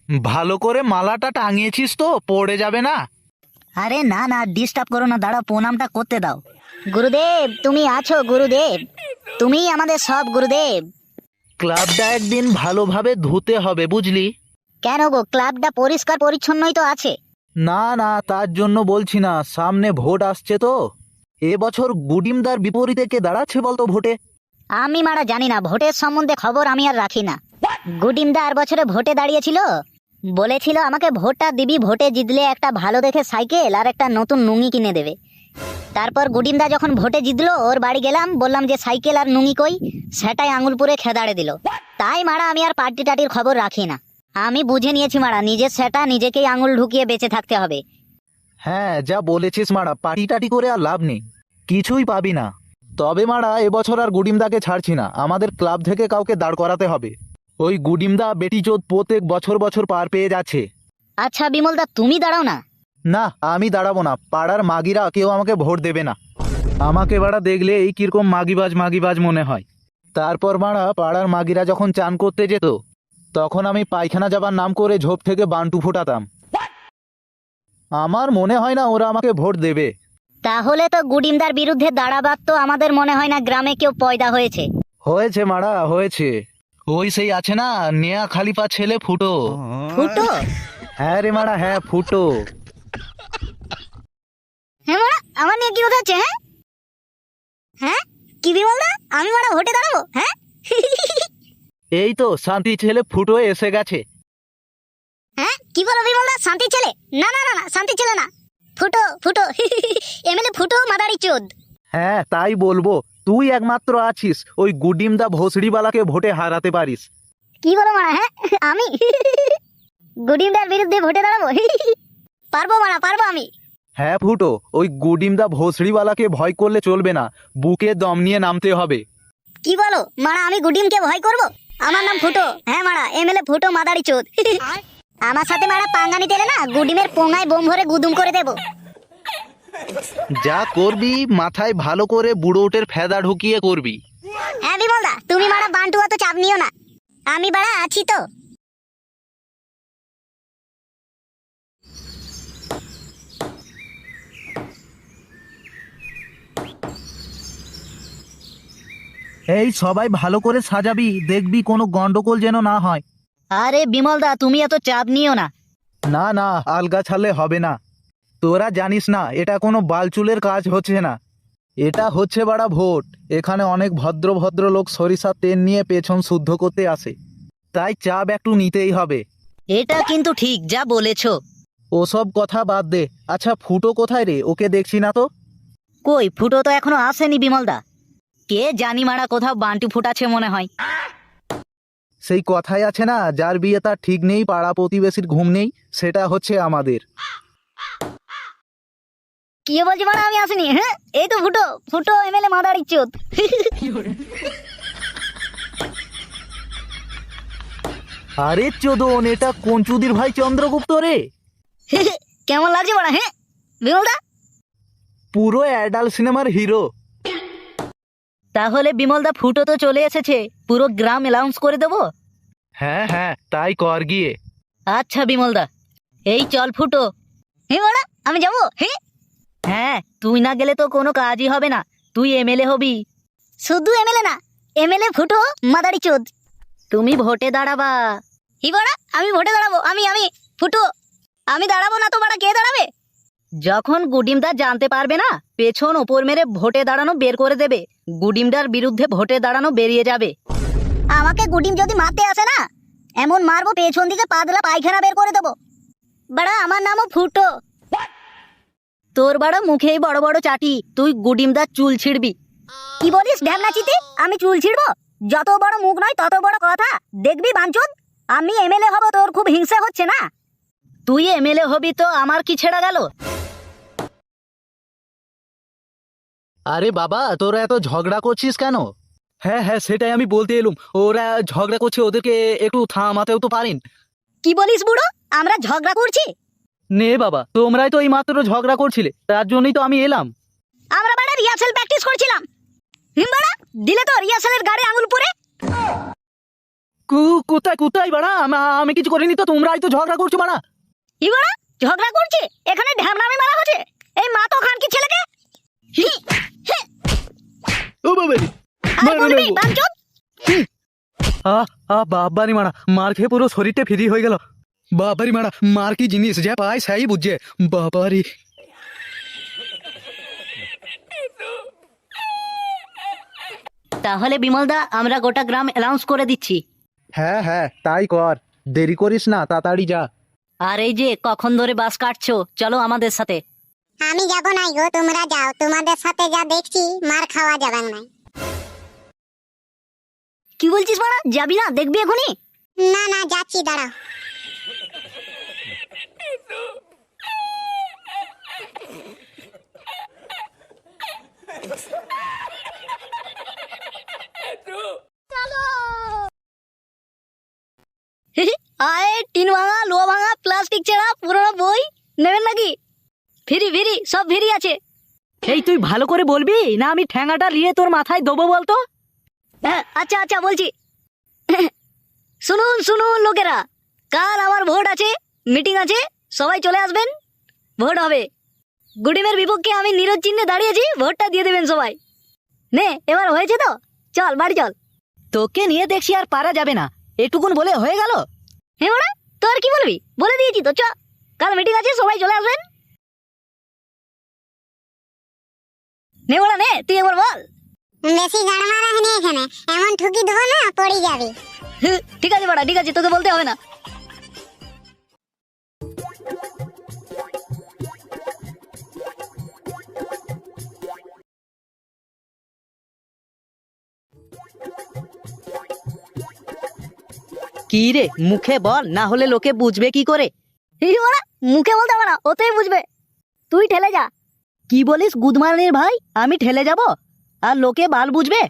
ভালো করে মালাটা টাঙিয়েছিস তো, পড়ে যাবে না? আরে না না, ডিস্টার্ব করো না, দাঁড়াও প্রণামটা করতে দাও। গুরুদেব তুমি আছো গুরুদেব, তুমিই আমাদের সব গুরুদেব। ক্লাবটা একদিন ভালোভাবে ধুতে হবে, বুঝলি? কেন গো, ক্লাবটা পরিষ্কার পরিচ্ছন্নই তো আছে। না না, তার জন্য বলছি না, সামনে ভোট আসছে তো। এবছর গুডিমদার বিপরীতে কে দাঁড়াচ্ছে বলতো ভোটে? আমি মারা জানি না, ভোটের সম্বন্ধে খবর আমি আর রাখি না। গুডিমদা আর বছরে ভোটে দাঁড়িয়েছিল, বলেছিল আমাকে ভোটটা দিবি, ভোটে জিতলে একটা ভালো দেখে সাইকেল আর একটা নতুন নুঙ্গি কিনে দেবে। তারপর গুডিমদা যখন ভোটে জিতলো, ওর বাড়ি গেলাম, বললাম যে সাইকেল আর নুঙ্গি কই, সেটাই আঙুল পুরে খেদাড়ে দিল। তাই মারা আমি আর পার্টি টাটির খবর রাখি না। আমি বুঝে নিয়েছি মারা, নিজের সেটা নিজেকেই আঙুল ঢুকিয়ে বেঁচে থাকতে হবে। হ্যাঁ, যা বলেছিস মারা, পাটি টাটি করে আর লাভ নেই, কিছুই পাবি না। তবে মারা, এবছর আর গুডিমদাকে ছাড়ছি না, আমাদের ক্লাব থেকে কাউকে দাঁড় করাতে হবে। ওই গুডিমদা বেটিচোদ প্রত্যেক বছর বছর পার পেয়ে যাচ্ছে। আচ্ছা বিমলদা তুমি দাঁড়াও না। না, আমি দাঁড়াবো না, পাড়ার মাগিরা কেউ আমাকে ভোট দেবে না। আমাকে বাড়া দেখলে এই কিরকম মাগিবাজ মাগিবাজ মনে হয়। তারপর বাড়া, পাড়ার মাগিরা যখন চান করতে যেত, তখন আমি পায়খানা যাবার নাম করে ঝোপ থেকে বান্টু ফোটাতাম। আমার মনে হয় না ওরা আমাকে ভোট দেবে। তাহলে তো গুডিমদার বিরুদ্ধে দাঁড়াবার তো আমাদের মনে হয় না গ্রামে কেউ পয়দা হয়েছে। হয়েছে মারা, হয়েছে। ওই সেই আছে না, নেয়া খালিপা ছেলে ফুটো। ফুটো? হ্যাঁ রে মারা, হ্যাঁ ফুটো। হ্যাঁ মারা, আমার নিয়ে কি কথা হচ্ছে? হ্যাঁ হ্যাঁ, কি বিমলদা, আমি মারা ভোটে দাঁড়াবো? হ্যাঁ এই তো শান্তি ছেলে ফুটো এসে গেছে। হ্যাঁ, কি বলো বিমলদা, শান্তি ছেলে? না না না না, শান্তি ছেলে না, ফুটো ফুটো এমএলএ ফুটো মাদারি চোদ। হ্যাঁ তাই বলবো, তুই একমাত্র আছিস ওই গুডিমদা ভোসড়িওয়ালাকে ভোটে হারাতে পারিস। কি বলো মারা? হ্যাঁ আমি গুডিমদার বিরুদ্ধে ভোটে দাঁড়াবো? পারবো মারা, পারবো আমি। হ্যাঁ ফুটো, ওই গুডিমদা ভোসড়িওয়ালাকে ভয় করলে চলবে না, বুকে দম নিয়ে নামতে হবে। কি বলো মারা, আমি গুডিমকে ভয় করব? আমার নাম ফুটো, হ্যাঁ মারা, এমএলএ ফুটো মাদারি চোদ। আমার সাথে মারা পাঙ্গা নিতে এলে না, গুডিমের পোঙায় বোম ভরে গুদুম করে দেবো। যা করবি মাথায় ভালো করে বুড়ো ওটের ফেদা ঢুকিয়ে করবি। হ্যাঁ বিমলদা, তুমি মারা বান্টু অত চাপ নিও না, আমি বাড়া আছি তো। এই সবাই ভালো করে সাজাবি, দেখবি কোনো গন্ডগোল যেন না হয়। আরে বিমলদা তুমি এত চাপ নিও না। না না, আলগা ছাড়লে হবে না। তোরা জানিস না, এটা কোনো বালচুলের কাজ হচ্ছে না, এটা হচ্ছে বাড়া ভোট। এখানে অনেক ভদ্র ভদ্র লোক সরিষার তেল নিয়ে পেছন শুদ্ধ করতে আসে, তাই চাপ একটু নিতেই হবে। এটা কিন্তু ঠিক যা বলেছো। ওসব কথা বাদ দে। আচ্ছা ফুটো কোথায় রে, ওকে দেখছি না তো। কই, ফুটো তো এখনো আসেনি বিমলদা। কে জানি মারা, কোথাও বান্টু ফুটাচ্ছে মনে হয়। সেই কথাই আছে না, যার বিয়ে তার ঠিক নেই, পাড়া প্রতিবেশীর ঘুম নেই, সেটা হচ্ছে আমাদের। কি বলছি মারা, আমি আসিনি? হ্যাঁ এই তো ফুটো, ফুটো এমএলএ মাদারি চোদ। আরে চোদন, এটা কঞ্চুদির ভাই চন্দ্রগুপ্ত রে। কেমন লাগছে মারা? হ্যাঁ বিমলদা, পুরো অ্যাডাল্ট সিনেমার হিরো। তাহলে বিমলদা ফুটো তো চলে এসেছে, পুরো গ্রাম অ্যালাউন্স করে দেবো। হ্যাঁ হ্যাঁ, তাই কর গিয়ে। আচ্ছা বিমলদা, এই চল ফুটো। হ্যাঁ মারা, আমি যাবো? হ্যাঁ হ্যাঁ, তুই না গেলে তো কোনো কাজই হবে না, তুই এমএলএ হবি। শুধু এমএলএ না, এমএলএ ফুটো মাদারি চোদ। তুমি ভোটে দাঁড়াবা? হি বড়া, আমি ভোটে দাঁড়াবো? আমি ফুটো, আমি দাঁড়াবো না তো বড়া, কে দাঁড়াবে? যখন গুডিমদা জানতে পারবে না, পেছন ওপর মেরে ভোটে দাঁড়ানো বের করে দেবে, গুডিমদার বিরুদ্ধে ভোটে দাঁড়ানো বেরিয়ে যাবে। আমাকে গুডিম যদি মারতে আসে না, এমন মারবো পেছন দিকে পাতলা পায়খানা বের করে দেবো। বড়া আমার নামও ফুটো। তোর বড় মুখেই বড় বড় চাটি, তুই গুডিমদার চুল ছিড়বি। কি বলিস ঢ্যামনা চিতি, আমি চুল ছিড়বো? যত বড় মুখ নয় তত বড় কথা, দেখবি বাঞ্চুদ, আমি এমএলএ হব, তোর খুব হিংসা হচ্ছে না? তুই এমএলএ হবি তো আমার কি ছেড়ে গেল? আরে বাবা, তোরা এত ঝগড়া করছিস কেন? হ্যাঁ হ্যাঁ, সেটাই আমি বলতে এলুম, ওরা ঝগড়া করছে, ওদেরকে একটু থামাতেও তো পারেন। কি বলিস বুড়ো, আমরা ঝগড়া করছি? নে বাবা, তোমরাই তো এই মাত্র ঝগড়া করছিলে, তার জন্যই তো আমি এলাম। আমরা বাড়া রিহার্সাল প্র্যাকটিস করছিলাম। বাড়া দিলে তো রিহার্সালের গাড়ি আঙুল পরে। কোথায় কোথায় বাড়া? আমি কিছু করিনি তো, তোমরাই তো ঝগড়া করছো বাড়া। কি বড়া ঝগড়া করছে? এখানে ঢ্যামনামি মারা হচ্ছে। এই মা তো খান কি ছেলেকে ও বাবা রে, আর বলবি বাঞ্চোদ। বাবারি মারা, মার খেয়ে পুরো শরীরটা ফ্রি হয়ে গেল। বাবারি মারা, মার কি জিনিস যে পায় সেই বুঝছে। বাবারি। তাহলে বিমলদা আমরা গোটা গ্রাম অ্যানাউন্স করে দিচ্ছি। হ্যাঁ হ্যাঁ তাই কর, দেরি করিস না, তাড়াতাড়ি যা। আর এই যে কখন ধরে বাস কাটছো, চলো আমাদের সাথে। আমি যাব নাই গো, তোমরা যাও। তোমাদের সাথে যা দেখছি মার খাওয়া যাবে না। কি বলছিস বাড়া, যাবি না? দেখবি এখনই। না না, যাচ্ছি, দাঁড়াও। আয় টিন ভাঙা, লোহা ভাঙা, প্লাস্টিক ছেঁড়া, পুরোনো বই নেবেন নাকি? ফ্রি ফ্রি, সব ফ্রি আছে। এই তুই ভালো করে বলবি না, আমি ঠ্যাঙাটা নিয়ে তোর মাথায় দেবো বলতো। হ্যাঁ আচ্ছা আচ্ছা বলছি। শুনুন শুনুন লোকেরা, কাল আমার ভোট আছে, মিটিং আছে, সবাই চলে আসবেন। ভোট হবে, গুডিমের বিপক্ষে আমি নীরজ চিহ্নে দাঁড়িয়েছি, ভোটটা দিয়ে দেবেন সবাই। নে এবার হয়েছে তো, চল বাড়ি চল। তোকে নিয়ে দেখছি আর পারা যাবে না, এটুকুন বলে হয়ে গেল। হ্যাঁ ওরা তোর কি বলবি, বলে দিয়েছি তো, চ কাল মিটিং আছে, সবাই চলে আসবেন। নে ওরা নে, তুই একবার বল। বেশি গান মারা হয়নি এখানে, এমন ঠুকি দেবো না পড়ে যাবি। ঠিক আছে বড়া, ঠিক আছে, তোকে বলতে হবে না। কি রে, মুখে বল, না হলে লোকে বুঝবে কি করে? মুখে বলতে হবে না, ওতেই বুঝবে। তুই ঠেলে যা। কি বলিস গুদমারানির ভাই, আমি ঠেলে যাব আর লোকে বাল বুঝবে?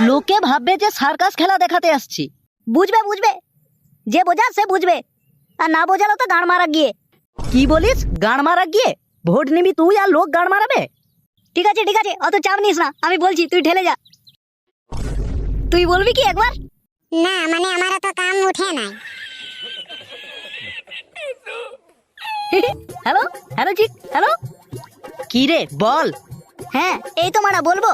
লোকে ভাববে যে সার্কাস খেলা দেখাতে আসছি। বুঝবে বুঝবে, যে বোঝা সে বুঝবে, আর না বোঝালো তো গান মারা গিয়ে। কি বলিস গান মারা গিয়ে? ভোট নিবি তুই আর লোক গান মারাবে? ঠিক আছে ঠিক আছে, অত চাপ নিস না, আমি বলছি তুই ঠেলে যা। তুই বলবি কি একবার? না মানে আমার তো কাম উঠে নাই। হ্যালো হ্যালো জি হ্যালো। কি রে বল। হ্যাঁ এই তো মারা বলবো।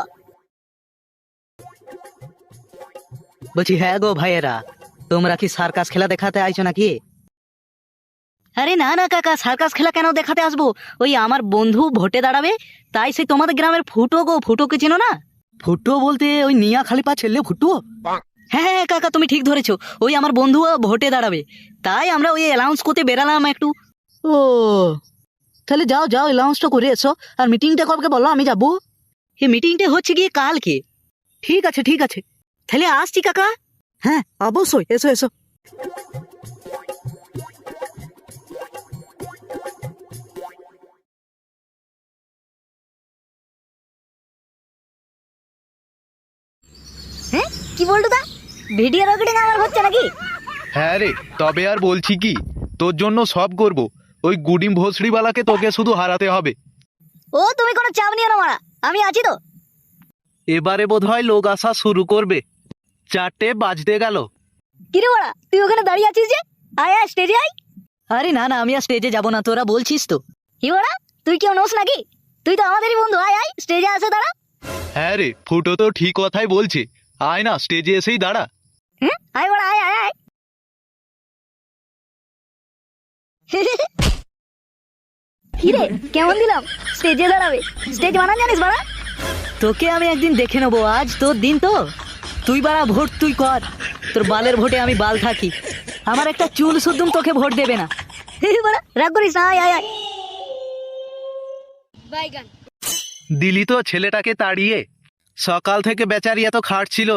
বলছি হ্যাঁ গো ভাইয়েরা, তোমরা কি সার্কাস খেলা দেখাতে আইছো নাকি? আরে না না কাকা, সার্কাস খেলা কেন দেখাতে আসবো? ওই আমার বন্ধু ভোটে দাঁড়াবে, তাই সেই তোমাদের গ্রামের ফুটো গো, ফুটোকে চেনো না? ফুটো বলতে ওই নিয়া খালিপা ছেলে ফুটো। হ্যাঁ হ্যাঁ কাকা, তুমি ঠিক ধরেছো, ওই আমার বন্ধু ভোটে দাঁড়াবে, তাই আমরা ওই অ্যানাউন্স করতে বেরালাম একটু। ও তাহলে যাও যাও, অ্যানাউন্সটা করে এসো। আর মিটিংটা কবে বলো, আমি যাবো। এই মিটিংটা হচ্ছে গিয়ে কালকে। ঠিক আছে ঠিক আছে, তাহলে আসছি কাকা। হ্যাঁ অবশ্যই, এসো এসো। হ্যাঁ কি বলতো দা, ভিডিও রেকর্ডিং আমার হচ্ছে নাকি? হ্যাঁ রে, তবে আর বলছি কি, তোর জন্য সব করব। ওই গুডিম ভোসড়িওয়ালাকে তোকে শুধু হারাতে হবে। ও তুমি কোনো চাপ নিও না মারা, আমি আছি তো। এবারে বোধহয় লোক আসা শুরু করবে। 4টে বাজতে গেল। কিরে মারা, তুই ওখানে দাঁড়িয়ে আছিস যে? আয় আয় স্টেজে আয়। আরে না না, আমি আর স্টেজে যাবো না, তোরা বলছিস তো। কি মারা, তুই কেউ নোস নাকি? তুই তো আমাদেরই বন্ধু, আয় আয় স্টেজে আসে দাঁড়া। হ্যাঁ রে, ফুটো তো ঠিক কথাই বলছে, আয় না স্টেজে এসেই দাঁড়া। হ্যাঁ আয় মারা, আয় আয় আয়। কিরে কেমন দিলাম? স্টেজে দাঁড়াবে, স্টেজ বানান জানিস বাড়া? তোকে আমি একদিন দেখে নেবো, আজ তোর দিন তো। তুই বাড়া ভোট তুই কর, তোর বালের ভোটে আমি বাল থাকি। আমার একটা চুল শুদ্ধুম তোকে ভোট দেবে না। বাড়া রাগ করিস না, আয় আয় আয়। দিলি তো ছেলেটাকে তাড়িয়ে, সকাল থেকে বেচারি এত খাটছিল,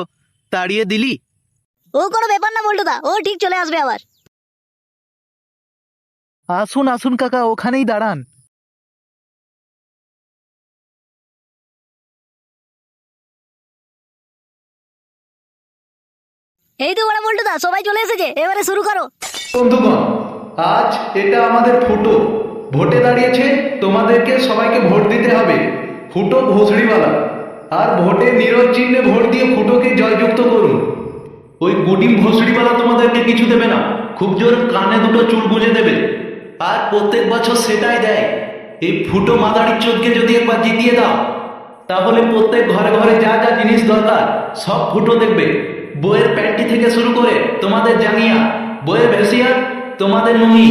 তাড়িয়ে দিলি। ও কোনো ব্যাপার না বলতো দা, ও ঠিক চলে আসবে আবার। আসুন আসুন কাকা, ওখানেই দাঁড়ান। এই তো বড় বলতো দা, সবাই চলে এসেছে, এবারে শুরু করো। বন্ধুগণ, আজ এটা আমাদের ফুটো ভোটে দাঁড়িয়েছে, তোমাদেরকে সবাইকে ভোট দিতে হবে। ফুটো ভোসড়িওয়ালা, আর ভোটে নীরজ চিহ্নে ভোট দিয়ে ফুটোকে জয়যুক্ত করুন। ওই গুডিম ভোসড়িওয়ালা তোমাদেরকে কিছু দেবে না, খুব জোর কানে দুটো চুল গুঁজে দেবে। আর প্রত্যেক বছর সেটাই দেয়। এই ফুটো মাদারির চোদকে যদি একবার জিতিয়ে দাও, তাহলে প্রত্যেক ঘরে ঘরে যা যা জিনিস দরকার সব ফুটো দেখবে। বইয়ের প্যান্টি থেকে শুরু করে তোমাদের জাঙ্গিয়া, বইয়ের ভেসিয়ার, তোমাদের নুঙ্গি।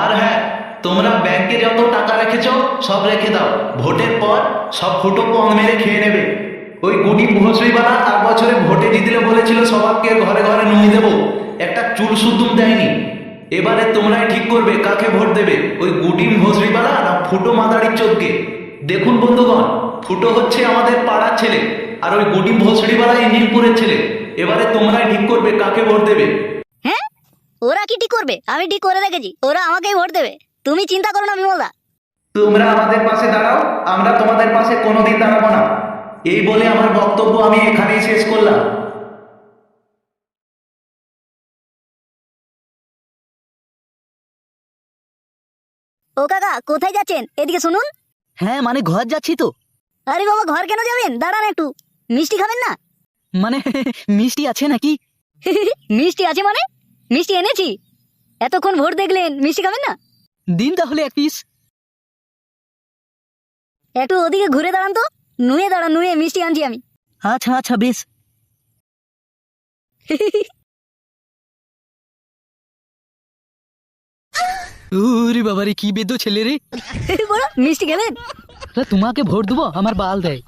আর হ্যাঁ, তোমরা ব্যাংকে যত টাকা রেখেছো সব রেখে দাও। ভোটের পর সব ফুটো পং মেরে খেয়ে নেবে। ওই গুডিম ভোসড়িওয়ালা আর বছরে ভোটে জিতলে বলেছিল সবাইকে ঘরে ঘরে নুঙ্গি দেবো, একটা চুল সুদ্দুম দেয়নি। এবারে তোমরাই ঠিক করবে কাকে ভোট দেবে, ওই গুডিম ভোসড়িওয়ালা না ফুটো মাদারির চোদকে। দেখুন বন্ধুগণ, ফুটো হচ্ছে আমাদের পাড়ার ছেলে, আর ওই গুডিম ভোসড়িওয়ালা ইঞ্জিনপুরের ছেলে। এবারে তোমরাই ঠিক করবে কাকে ভোট দেবে। হ্যাঁ, ওরা কি ঠিক করবে? আমি ঠিক করে রেখেছি, ওরা আমাকেই ভোট দেবে। তুমি চিন্তা করো না বিমলদা। তোমরা আমাদের পাশে দাঁড়াও, আমরা তোমাদের পাশে কোনোদিন দাঁড়াবো না। এই বলে আমার বক্তব্য আমি এখানেই শেষ করলাম। ও কাকা, কোথায় যাচ্ছেন? এদিকে শুনুন। হ্যাঁ মানে ঘর যাচ্ছি তো। আরে বাবা, ঘর কেন যাবেন? দাঁড়ান একটু, মিষ্টি খাবেন না? মানে মিষ্টি আছে নাকি? মিষ্টি আছে মানে? মিষ্টি এনেছি। এতক্ষণ ভোট দেখলেন, মিষ্টি খাবেন না? দিন তাহলে এক পিস। একটু ওদিকে ঘুরে দাঁড়ান তো, নুয়ে দাঁড়ান, নুয়ে মিষ্টি আনছি আমি। আচ্ছা আচ্ছা বেশ। ওরে বাবারে, কি বেদো ছেলে রে। বলো, মিষ্টি খাবেন? তোমাকে ভোট দেবো, আমার বাল দেয়।